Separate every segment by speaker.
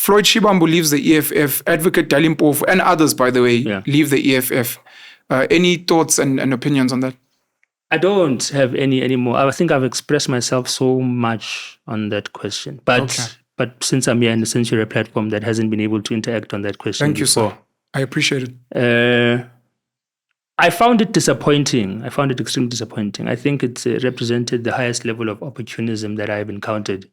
Speaker 1: Floyd Shibambu leaves the EFF, Advocate Dalimpofu, and others, by the way, leave the EFF. Any thoughts and opinions on that?
Speaker 2: I don't have any anymore. I think I've expressed myself so much on that question. But since I'm here and since you're a platform that hasn't been able to interact on that question
Speaker 1: Thank
Speaker 2: before.
Speaker 1: You, sir. I appreciate it.
Speaker 2: I found it disappointing. I found it extremely disappointing. I think it represented the highest level of opportunism that I've encountered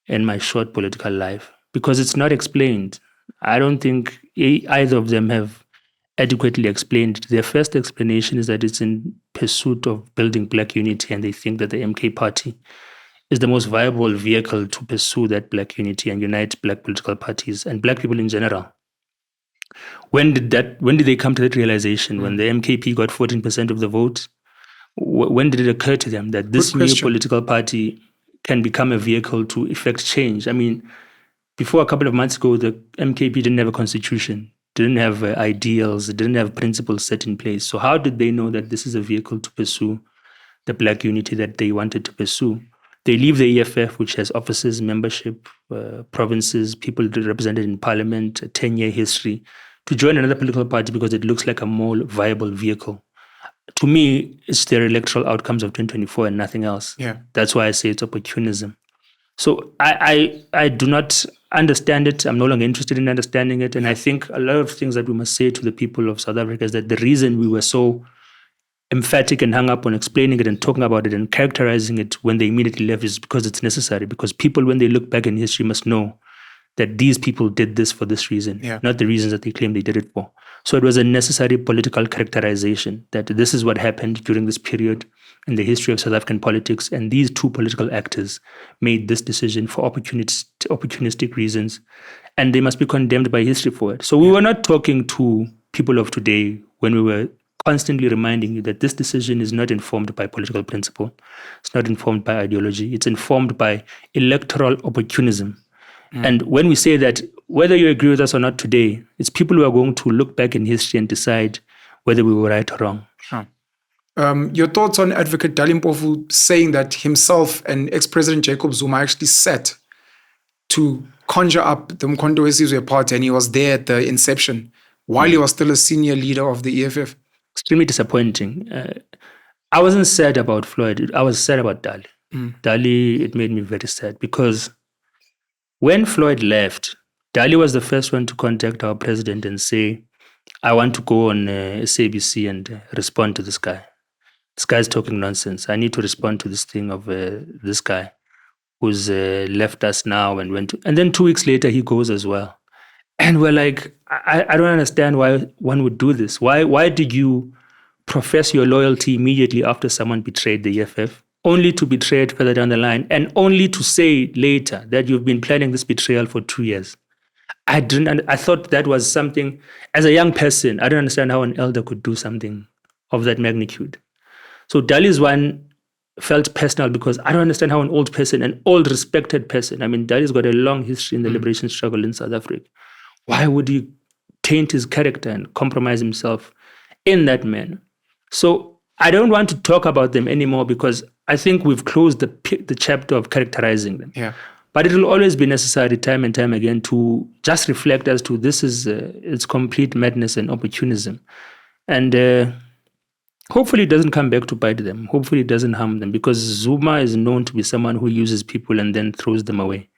Speaker 2: in my short political life because it's not explained. I don't think either of them have adequately explained. Their first explanation is that it's in pursuit of building Black unity, and they think that the MK party is the most viable vehicle to pursue that Black unity and unite Black political parties and Black people in general. When did they come to that realization? When the MKP got 14% of the vote? When did it occur to them that this new political party can become a vehicle to effect change? I mean, before a couple of months ago, the MKP didn't have a constitution, didn't have ideals, didn't have principles set in place. So how did they know that this is a vehicle to pursue the Black unity that they wanted to pursue? They leave the EFF, which has offices, membership, provinces, people represented in parliament, a 10-year history, to join another political party because it looks like a more viable vehicle. To me, it's their electoral outcomes of 2024 and nothing else.
Speaker 1: Yeah.
Speaker 2: That's why I say it's opportunism. So I do not understand it. I'm no longer interested in understanding it. And I think a lot of things that we must say to the people of South Africa is that the reason we were so emphatic and hung up on explaining it and talking about it and characterizing it when they immediately left is because it's necessary. Because people, when they look back in history, must know that these people did this for this reason, not the reasons that they claim they did it for. So it was a necessary political characterization that this is what happened during this period in the history of South African politics, and these two political actors made this decision for opportunistic reasons, and they must be condemned by history for it. So we were not talking to people of today when we were constantly reminding you that this decision is not informed by political principle, it's not informed by ideology, it's informed by electoral opportunism. And when we say that, whether you agree with us or not today, it's people who are going to look back in history and decide whether we were right or wrong.
Speaker 1: Your thoughts on Advocate Dalimpofu saying that himself and ex-President Jacob Zuma actually sat to conjure up the Mkhonto weSizwe party, and he was there at the inception while he was still a senior leader of the EFF?
Speaker 2: Extremely disappointing. I wasn't sad about Floyd. I was sad about Dali. Dali, it made me very sad because when Floyd left, Dali was the first one to contact our president and say, I want to go on SABC and respond to this guy. This guy's talking nonsense. I need to respond to this thing of this guy who's left us now and went to... And then 2 weeks later, he goes as well. And we're like, I don't understand why one would do this. Why did you profess your loyalty immediately after someone betrayed the EFF? Only to betray it further down the line, and only to say later that you've been planning this betrayal for 2 years. I thought that was something, as a young person, I don't understand how an elder could do something of that magnitude. So Dali's one felt personal because I don't understand how an old person, an old respected person, I mean, Dali's got a long history in the liberation struggle in South Africa. Why would he taint his character and compromise himself in that manner? So I don't want to talk about them anymore because I think we've closed the chapter of characterizing them.
Speaker 1: Yeah.
Speaker 2: But it will always be necessary time and time again to just reflect as to this is it's complete madness and opportunism. And hopefully it doesn't come back to bite them. Hopefully it doesn't harm them because Zuma is known to be someone who uses people and then throws them away.